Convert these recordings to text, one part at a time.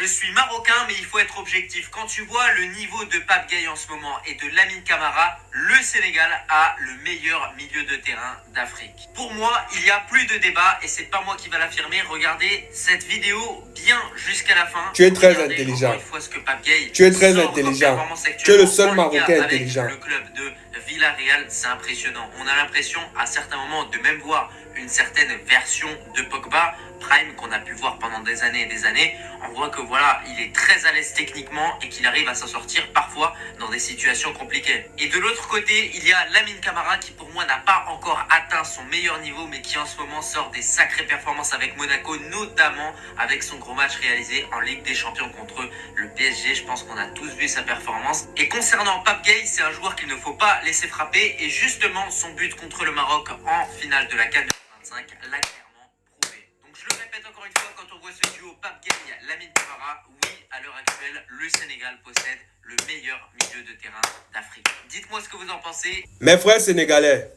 Je suis marocain, mais il faut être objectif. Quand tu vois le niveau de Pape Gueye en ce moment et de Lamine Camara, le Sénégal a le meilleur milieu de terrain d'Afrique. Pour moi, il n'y a plus de débat et c'est pas moi qui va l'affirmer. Regardez cette vidéo bien jusqu'à la fin. Tu es très Regardez intelligent. encore une fois ce que Pape Gueye Tu es très sort intelligent. comme performance Tu es le actuellement seul en Marocain Ligue 1 intelligent. avec le club de Villarreal, c'est impressionnant. On a l'impression à certains moments de même voir une certaine version de Pogba Prime qu'on a pu voir pendant des années et des années. On voit que voilà, il est très à l'aise techniquement et qu'il arrive à s'en sortir parfois dans des situations compliquées. Et de l'autre côté, il y a Lamine Camara qui pour moi n'a pas encore atteint son meilleur niveau mais qui en ce moment sort des sacrées performances avec Monaco, notamment avec son gros match réalisé en Ligue des Champions contre le PSG. Je pense qu'on a tous vu sa performance. Et concernant Pape Gueye, c'est un joueur qu'il ne faut pas laisser frapper et justement son but contre le Maroc en finale de la CAN 2025 l'a clairement prouvé. Donc je le répète encore une fois, quand on voit ce duo Pape Gueye, Lamine Camara, oui, à l'heure actuelle, le Sénégal possède le meilleur milieu de terrain d'Afrique. Dites-moi ce que vous en pensez. Mes frères sénégalais,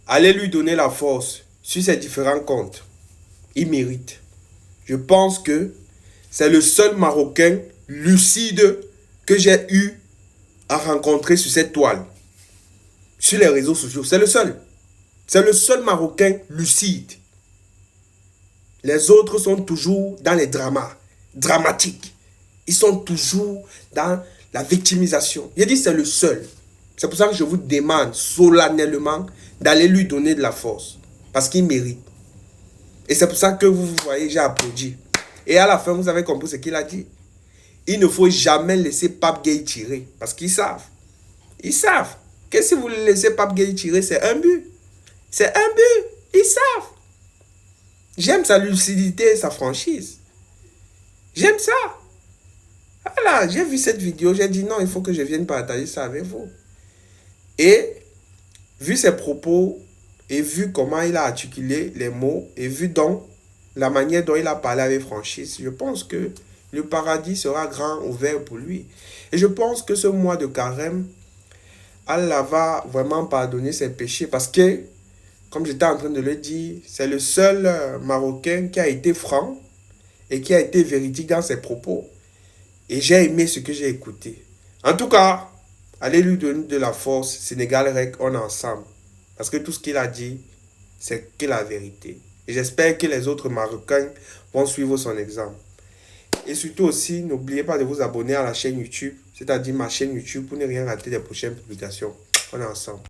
allez lui donner la force sur ses différents comptes. Il mérite. Je pense que c'est le seul Marocain lucide que j'ai eu à rencontrer sur cette toile. Sur les réseaux sociaux. C'est le seul. C'est le seul Marocain lucide. Les autres sont toujours dans les dramas. Dramatiques. Ils sont toujours dans la victimisation. J'ai dit c'est le seul. C'est pour ça que je vous demande solennellement d'aller lui donner de la force. Parce qu'il mérite. Et c'est pour ça que vous voyez, j'ai applaudi. Et à la fin, vous avez compris ce qu'il a dit. Il ne faut jamais laisser Pape Gueye tirer. Parce qu'ils savent. Ils savent que si vous laissez Pape Gueye tirer, c'est un but. C'est un but. Ils savent. J'aime sa lucidité et sa franchise. J'aime ça. Voilà, j'ai vu cette vidéo, j'ai dit non, il faut que je vienne partager ça avec vous. Et vu ses propos, et vu comment il a articulé les mots, et vu donc la manière dont il a parlé avec franchise, je pense que le paradis sera grand ouvert pour lui. Et je pense que ce mois de carême, Allah va vraiment pardonner ses péchés parce que, comme j'étais en train de le dire, c'est le seul Marocain qui a été franc et qui a été véridique dans ses propos. Et j'ai aimé ce que j'ai écouté. En tout cas, allez lui donner de la force. Sénégal Rec, on est ensemble. Parce que tout ce qu'il a dit, c'est que la vérité. Et j'espère que les autres Marocains vont suivre son exemple. Et surtout aussi, n'oubliez pas de vous abonner à la chaîne YouTube, c'est-à-dire ma chaîne YouTube, pour ne rien rater des prochaines publications. On est ensemble.